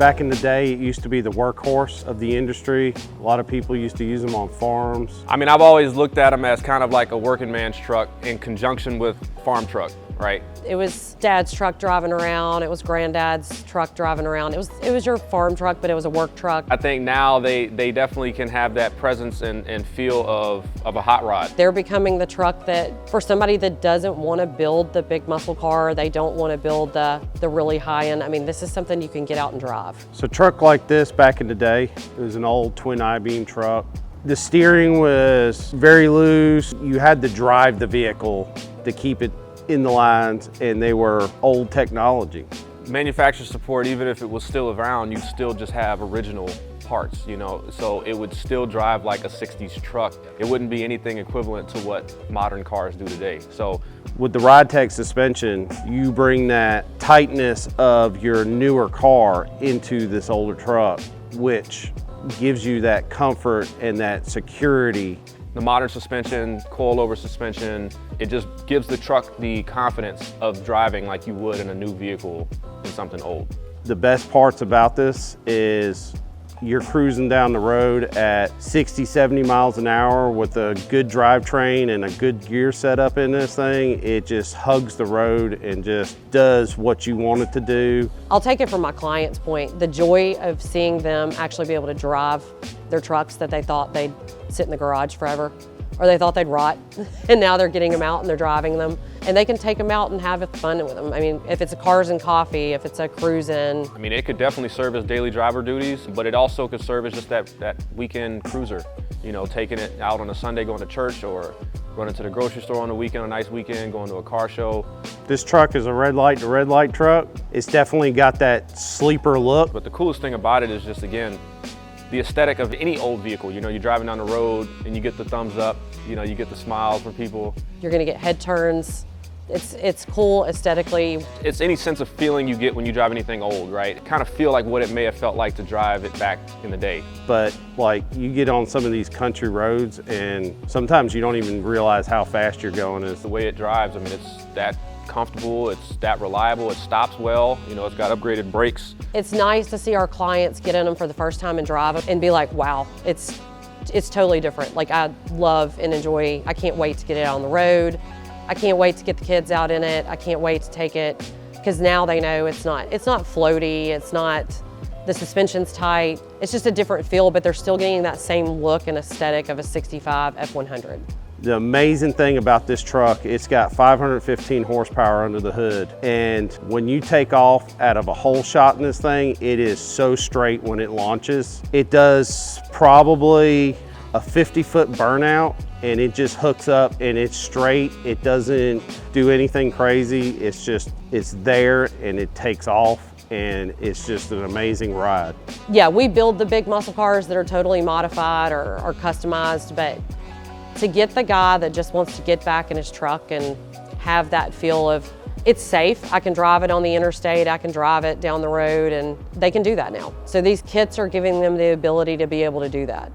Back in the day, it used to be the workhorse of the industry. A lot of people used to use them on farms. I mean, I've always looked at them as kind of like a working man's truck in conjunction with farm truck, right? It was Dad's truck driving around. It was Granddad's truck driving around. It was your farm truck, but it was a work truck. I think now they definitely can have that presence and feel of a hot rod. They're becoming the truck that, for somebody that doesn't want to build the big muscle car, they don't want to build the really high end. I mean, this is something you can get out and drive. So a truck like this back in the day, it was an old twin I-beam truck. The steering was very loose. You had to drive the vehicle to keep it in the lines, and they were old technology. Manufacturer support, even if it was still around, you'd still just have original parts, you know, so it would still drive like a 60s truck. It wouldn't be anything equivalent to what modern cars do today. So with the Ridetech suspension, you bring that tightness of your newer car into this older truck, which gives you that comfort and that security. The modern suspension, coilover suspension, it just gives the truck the confidence of driving like you would in a new vehicle in something old. The best parts about this is you're cruising down the road at 60, 70 miles an hour with a good drivetrain and a good gear setup in this thing. It just hugs the road and just does what you want it to do. I'll take it from my client's point. The joy of seeing them actually be able to drive their trucks that they thought they'd sit in the garage forever, or they thought they'd rot, and now they're getting them out and they're driving them. And they can take them out and have fun with them. I mean, if it's a cars and coffee, if it's a cruising. I mean, it could definitely serve as daily driver duties, but it also could serve as just that weekend cruiser. You know, taking it out on a Sunday, going to church, or running to the grocery store on the weekend, a nice weekend, going to a car show. This truck is a red light to red light truck. It's definitely got that sleeper look. But the coolest thing about it is just, again, the aesthetic of any old vehicle. You know, you're driving down the road and you get the thumbs up, you know, you get the smiles from people. You're gonna get head turns. It's cool aesthetically. It's any sense of feeling you get when you drive anything old, right? Kind of feel like what it may have felt like to drive it back in the day. But like you get on some of these country roads and sometimes you don't even realize how fast you're going. It's the way it drives. I mean, it's that comfortable, it's that reliable, it stops well, you know, it's got upgraded brakes. It's nice to see our clients get in them for the first time and drive them and be like, wow, it's totally different. Like, I love and enjoy, I can't wait to get it out on the road. I can't wait to get the kids out in it. I can't wait to take it, because now they know it's not floaty, it's not, the suspension's tight. It's just a different feel, but they're still getting that same look and aesthetic of a 65 F-100. The amazing thing about this truck, it's got 515 horsepower under the hood. And when you take off out of a hole shot in this thing, it is so straight when it launches. It does probably a 50-foot burnout, and it just hooks up and it's straight. It doesn't do anything crazy. It's there and it takes off, and it's just an amazing ride. Yeah, we build the big muscle cars that are totally modified or customized, but to get the guy that just wants to get back in his truck and have that feel of, it's safe, I can drive it on the interstate, I can drive it down the road, and they can do that now. So these kits are giving them the ability to be able to do that.